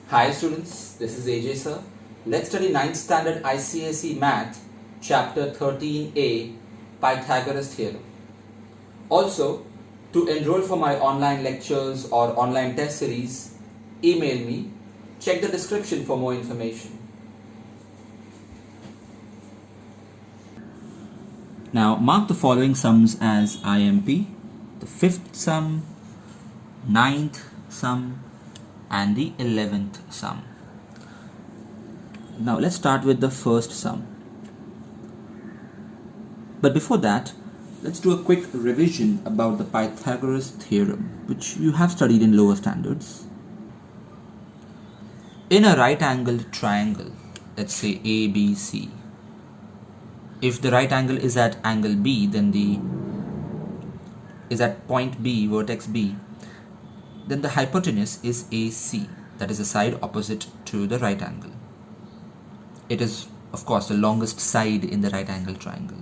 Hi students, this is AJ sir. Let's study 9th standard ICSE Math, chapter 13a, Pythagoras Theorem. Also, to enroll for my online lectures or online test series, email me. Check the description for more information. Now, mark the following sums as IMP. The 5th sum, 9th sum, and the 11th sum. Now let's start with the first sum. But before that, let's do a quick revision about the Pythagoras theorem, which you have studied in lower standards. In a right-angled triangle, let's say ABC, if the right angle is at angle B, then is at point B, vertex B, then the hypotenuse is AC, that is the side opposite to the right angle. It is, of course, the longest side in the right angle triangle.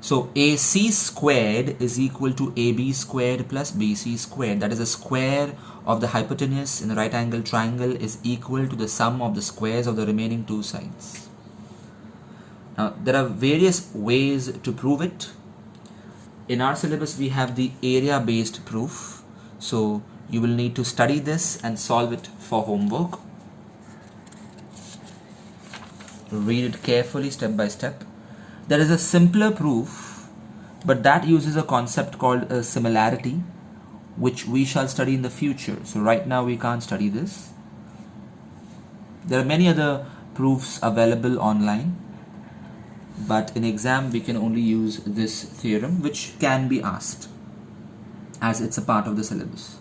So AC squared is equal to AB squared plus BC squared. That is, the square of the hypotenuse in the right angle triangle is equal to the sum of the squares of the remaining two sides. Now, there are various ways to prove it. In our syllabus, we have the area-based proof. So you will need to study this and solve it for homework. Read it carefully step by step. There is a simpler proof, but that uses a concept called a similarity, which we shall study in the future. So right now we can't study this. There are many other proofs available online, but in exam we can only use this theorem, which can be asked as it's a part of the syllabus.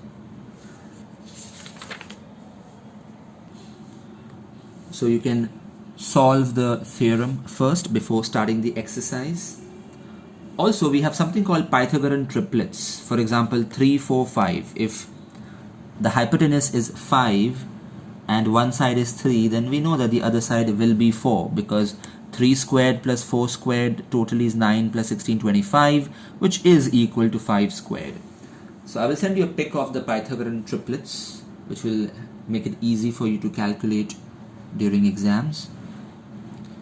So you can solve the theorem first before starting the exercise. Also, we have something called Pythagorean triplets. For example, 3, 4, 5. If the hypotenuse is 5 and one side is 3, then we know that the other side will be 4, because 3 squared plus 4 squared total is 9 plus 16, 25, which is equal to 5 squared. So I will send you a pic of the Pythagorean triplets, which will make it easy for you to calculate during exams.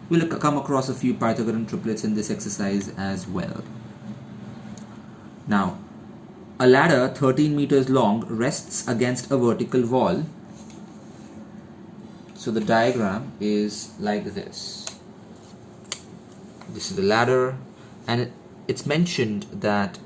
We'll come across a few Pythagorean triplets in this exercise as well. Now, a ladder 13 meters long rests against a vertical wall. So the diagram is like this. This is the ladder, and it's mentioned that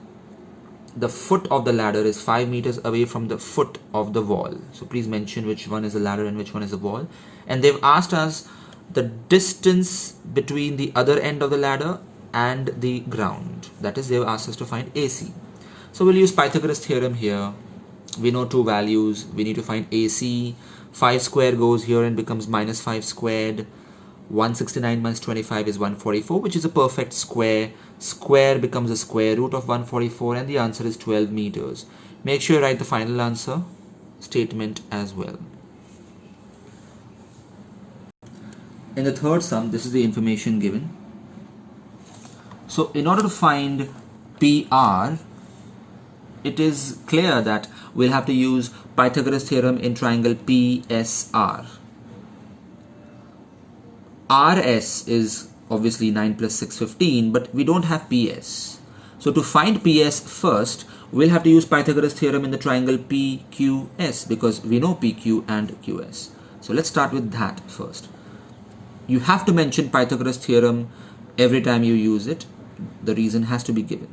the foot of the ladder is 5 meters away from the foot of the wall. So please mention which one is the ladder and which one is the wall. And they've asked us the distance between the other end of the ladder and the ground. That is, they've asked us to find AC. So we'll use Pythagoras theorem here. We know two values. We need to find AC. 5 squared goes here and becomes minus 5 squared. 169 minus 25 is 144, which is a perfect square. Square becomes a square root of 144, and the answer is 12 meters. Make sure you write the final answer statement as well. In the third sum, this is the information given. So in order to find PR, it is clear that we'll have to use Pythagoras theorem in triangle PSR. RS is obviously 9 plus 6, 15, but we don't have PS. So to find PS first, we'll have to use Pythagoras theorem in the triangle PQS, because we know PQ and QS. So let's start with that first. You have to mention Pythagoras theorem every time you use it. The reason has to be given.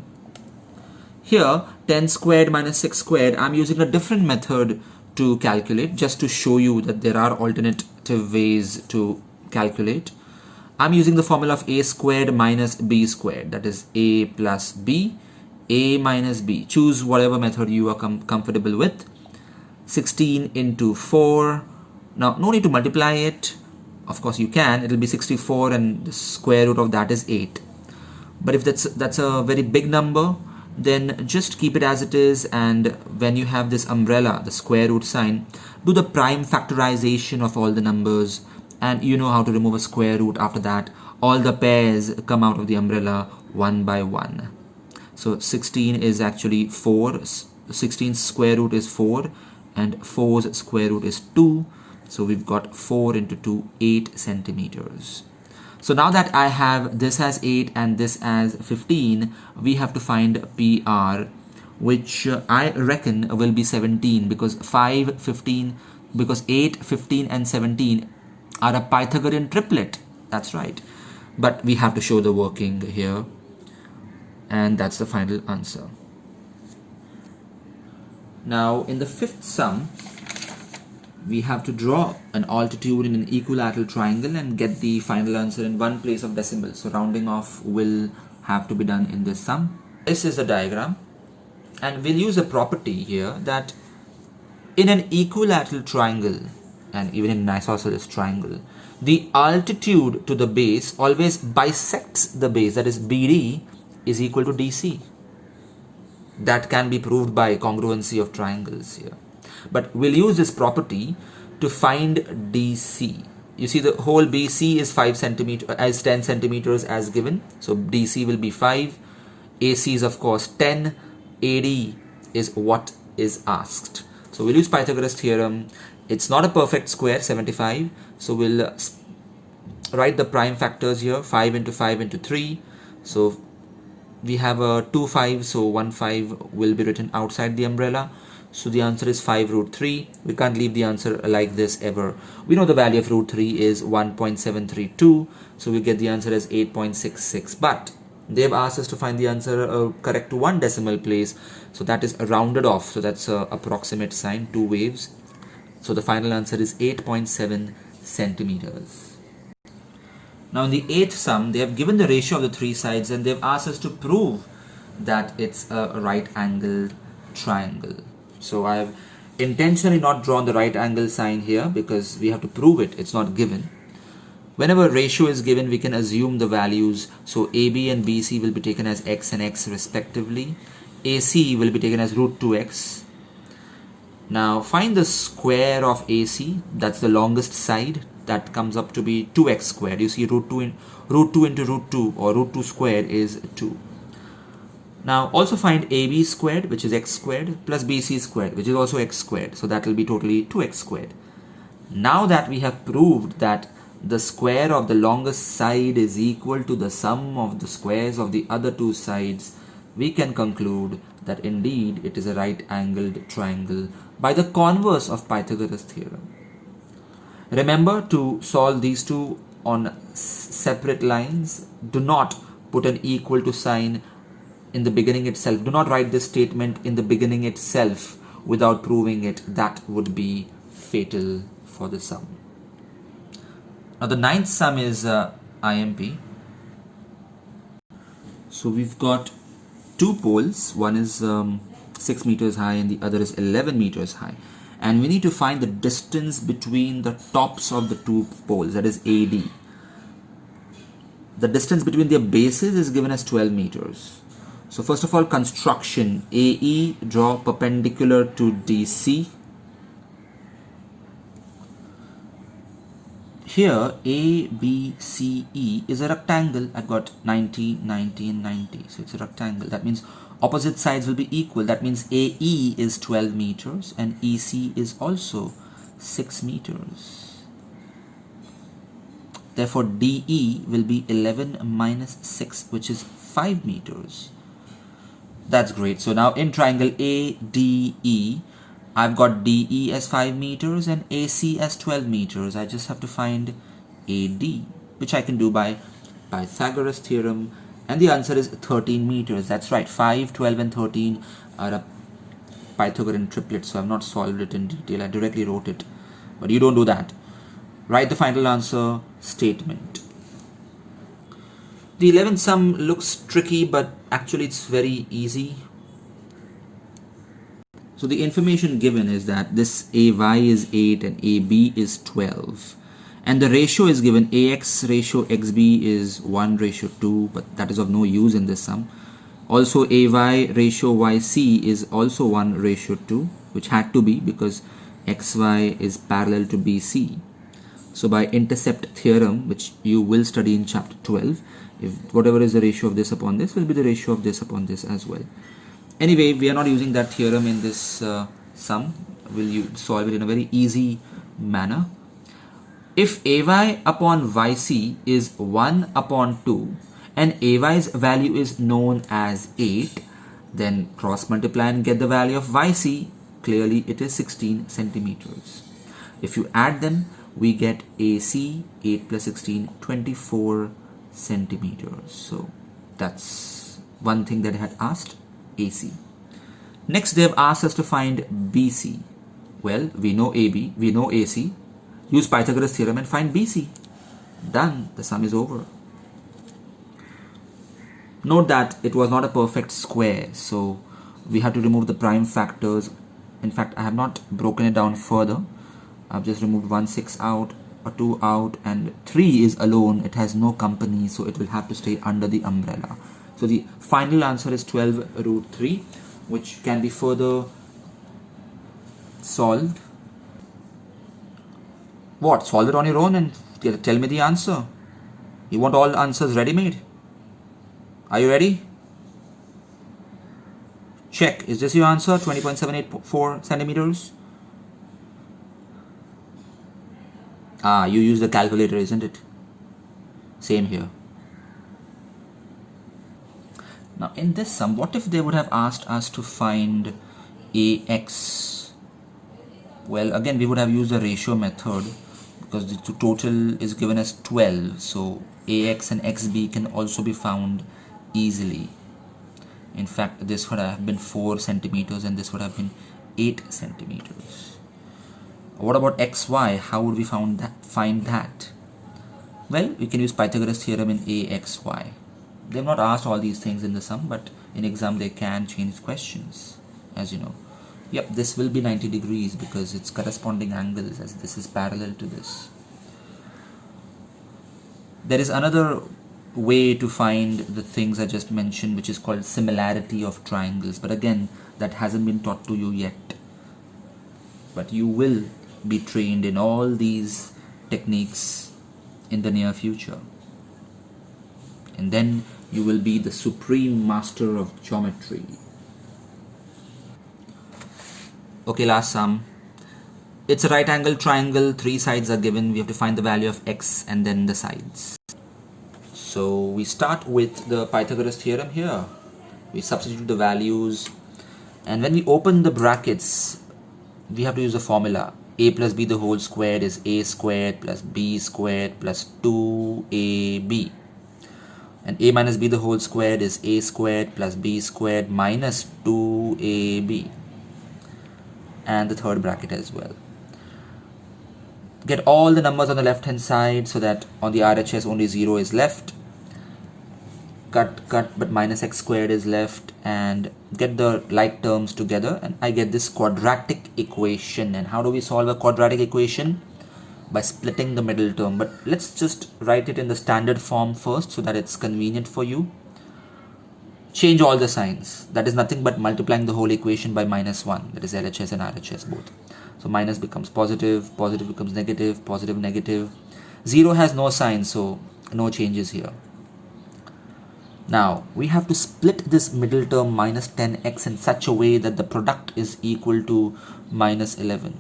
Here, 10 squared minus 6 squared, I'm using a different method to calculate, just to show you that there are alternative ways to calculate. I'm using the formula of a squared minus b squared, that is a plus b, a minus b. Choose whatever method you are comfortable with. 16 into 4. Now, no need to multiply it. Of course you can. It will be 64, and the square root of that is 8. But if that's a very big number, then just keep it as it is, and when you have this umbrella, the square root sign, do the prime factorization of all the numbers, and you know how to remove a square root after that. All the pairs come out of the umbrella one by one. So 16 is actually 4. 16's square root is 4, and 4's square root is 2. So we've got 4 into 2, 8 centimeters. So now that I have this as 8 and this as 15, we have to find PR, which I reckon will be 17, because 5, 15, because 8, 15 and 17 are a Pythagorean triplet. That's right. But we have to show the working here. And that's the final answer. Now in the fifth sum, we have to draw an altitude in an equilateral triangle and get the final answer in one place of decimal. So rounding off will have to be done in this sum. This is a diagram, and we'll use a property here that in an equilateral triangle and even in an isosceles triangle, the altitude to the base always bisects the base, that is BD is equal to DC. That can be proved by congruency of triangles here. But we'll use this property to find DC. You see the whole BC is 5 centimeters as 10 centimeters as given. So DC will be 5. AC is of course 10. AD is what is asked. So we'll use Pythagoras theorem. It's not a perfect square, 75. So we'll write the prime factors here. 5 into 5 into 3. So we have a 2 5, so 1 5 will be written outside the umbrella. So the answer is 5 root 3. We can't leave the answer like this ever. We know the value of root 3 is 1.732. So we get the answer as 8.66. But they've asked us to find the answer correct to one decimal place. So that is rounded off. So that's a approximate sign, 2 waves. So the final answer is 8.7 centimeters. Now in the eighth sum, they have given the ratio of the 3 sides and they've asked us to prove that it's a right angled triangle. So I have intentionally not drawn the right angle sign here because we have to prove it. It's not given. Whenever ratio is given, we can assume the values. So AB and BC will be taken as x and x respectively. AC will be taken as root 2x. Now find the square of AC. That's the longest side. That comes up to be 2x squared. You see root 2 into root 2 or root 2 squared is 2. Now also find AB squared, which is x squared, plus BC squared, which is also x squared. So that will be totally 2x squared. Now that we have proved that the square of the longest side is equal to the sum of the squares of the other 2 sides, we can conclude that indeed it is a right angled triangle by the converse of Pythagoras theorem. Remember to solve these two on separate lines. Do not put an equal to sign in the beginning itself. Do not write this statement in the beginning itself without proving it. That would be fatal for the sum. Now the ninth sum is IMP. So we've got 2 poles. One is 6 meters high and the other is 11 meters high. And we need to find the distance between the tops of the 2 poles, that is AD. The distance between their bases is given as 12 meters. So first of all, construction. AE, draw perpendicular to DC. Here ABCE is a rectangle. I've got 90, 90 and 90. So it's a rectangle. That means opposite sides will be equal. That means AE is 12 meters and EC is also 6 meters. Therefore DE will be 11 minus 6, which is 5 meters. That's great. So now in triangle ADE, I've got DE as 5 meters and AC as 12 meters. I just have to find AD, which I can do by Pythagoras theorem. And the answer is 13 meters. That's right. 5, 12 and 13 are a Pythagorean triplet. So I've not solved it in detail. I directly wrote it. But you don't do that. Write the final answer statement. The 11th sum looks tricky, but actually it's very easy. So the information given is that this AY is 8 and AB is 12. And the ratio is given. AX ratio XB is 1:2, but that is of no use in this sum. Also AY ratio YC is also 1:2, which had to be because XY is parallel to BC. So by intercept theorem, which you will study in chapter 12, if whatever is the ratio of this upon this will be the ratio of this upon this as well. Anyway, we are not using that theorem in this sum. We'll solve it in a very easy manner. If ay upon yc is 1 upon 2 and ay's value is known as 8, then cross multiply and get the value of yc. Clearly it is 16 centimeters. If you add them, we get AC 8 plus 16, 24 centimeters. So that's one thing that I had asked, AC. Next they have asked us to find BC. Well, we know AB, we know AC. Use Pythagoras theorem and find BC. Done. The sum is over. Note that it was not a perfect square, so we have to remove the prime factors. In fact, I have not broken it down further. I've just removed 1 6 out, a 2 out, and 3 is alone. It has no company, so it will have to stay under the umbrella. So the final answer is 12 root 3, which can be further solved. What? Solve it on your own and tell me the answer. You want all answers ready-made? Are you ready? Check. Is this your answer? 20.784 centimeters? Ah, you use the calculator, isn't it? Same here. Now in this sum, what if they would have asked us to find AX? Well, again, we would have used the ratio method because the total is given as 12. So AX and XB can also be found easily. In fact, this would have been 4 centimeters and this would have been 8 centimeters. What about XY? How would we find that? Well, we can use Pythagoras theorem in AXY. They have not asked all these things in the sum, but in exam they can change questions, as you know. Yep, this will be 90 degrees because it's corresponding angles, as this is parallel to this. There is another way to find the things I just mentioned, which is called similarity of triangles, but again, that hasn't been taught to you yet. But you will be trained in all these techniques in the near future, and then you will be the supreme master of geometry. Okay, last sum. It's a right angle triangle, 3 sides are given. We have to find the value of x and then the sides. So we start with the Pythagoras theorem here. We substitute the values, and when we open the brackets, we have to use a formula. A plus b the whole squared is a squared plus b squared plus 2ab. And a minus b the whole squared is a squared plus b squared minus 2ab. And the third bracket as well. Get all the numbers on the left hand side so that on the RHS only 0 is left. Cut, but minus x squared is left, and get the like terms together, and I get this quadratic equation. And how do we solve a quadratic equation? By splitting the middle term. But let's just write it in the standard form first so that it's convenient for you. Change all the signs. That is nothing but multiplying the whole equation by minus 1. That is LHS and RHS both. So minus becomes positive, positive becomes negative, positive, negative. 0 has no sign, so no changes here. Now we have to split this middle term minus 10x in such a way that the product is equal to minus 11.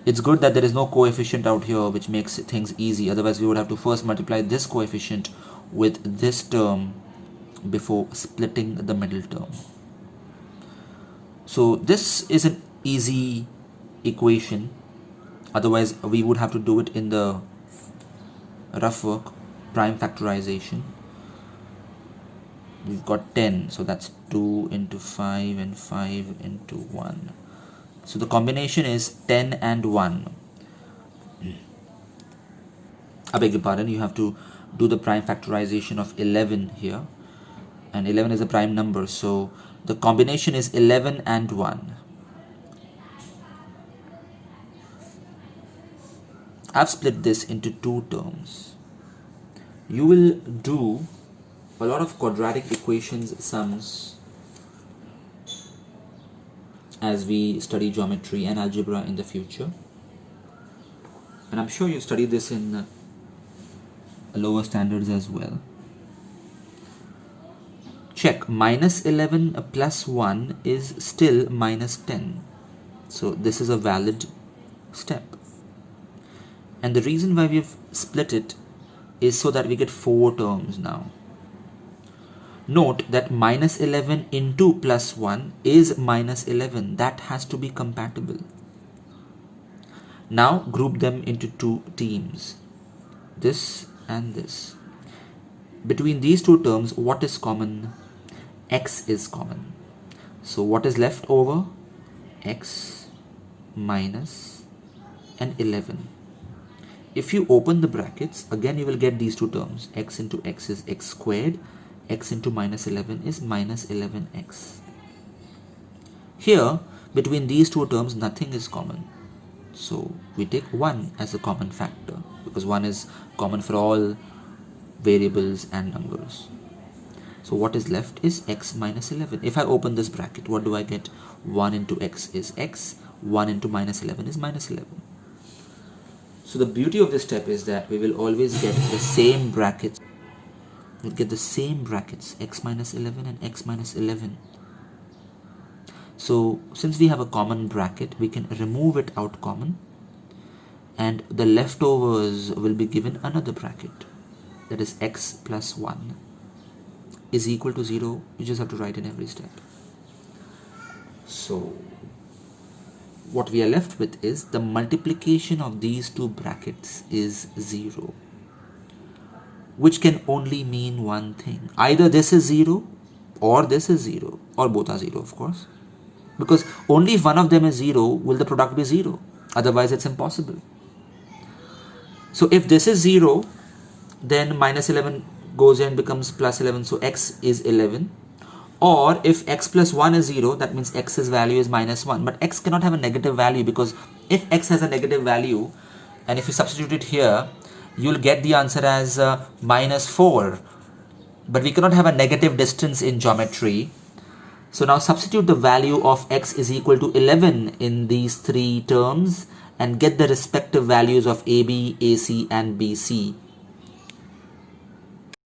It's good that there is no coefficient out here, which makes things easy. Otherwise we would have to first multiply this coefficient with this term before splitting the middle term. So this is an easy equation. Otherwise we would have to do it in the rough work, prime factorization. We've got 10, so that's 2 into 5 and 5 into 1. So the combination is 10 and 1. I beg your pardon, you have to do the prime factorization of 11 here. And 11 is a prime number, so the combination is 11 and 1. I've split this into 2 terms. You will do a lot of quadratic equations sums as we study geometry and algebra in the future, and I'm sure you study this in lower standards as well. Check, minus 11 plus 1 is still minus 10, so this is a valid step. And the reason why we've split it is so that we get 4 terms now. Note that minus 11 into plus 1 is minus 11. That has to be compatible. Now group them into 2 teams. This and this. Between these 2 terms, what is common? X is common. So what is left over? X minus and 11. If you open the brackets, again you will get these 2 terms. X into x is x squared. X into minus 11 is minus 11x. Here, between these 2 terms, nothing is common. So we take 1 as a common factor because 1 is common for all variables and numbers. So what is left is x minus 11. If I open this bracket, what do I get? 1 into x is x. 1 into minus 11 is minus 11. So the beauty of this step is that we will always get the same brackets. We'll get the same brackets, x minus 11 and x minus 11. So since we have a common bracket, we can remove it out common, and the leftovers will be given another bracket. That is x plus 1 is equal to 0. You just have to write in every step. So what we are left with is the multiplication of these 2 brackets is 0. Which can only mean one thing. Either this is 0 or this is 0, or both are 0 of course. Because only if one of them is 0 will the product be 0. Otherwise it's impossible. So if this is 0, then minus 11 goes in and becomes plus 11. So x is 11. Or if x plus 1 is 0, that means x's value is minus 1. But x cannot have a negative value, because if x has a negative value, and if you substitute it here, you'll get the answer as minus 4. But we cannot have a negative distance in geometry. So now substitute the value of x is equal to 11 in these 3 terms and get the respective values of AB, AC and BC.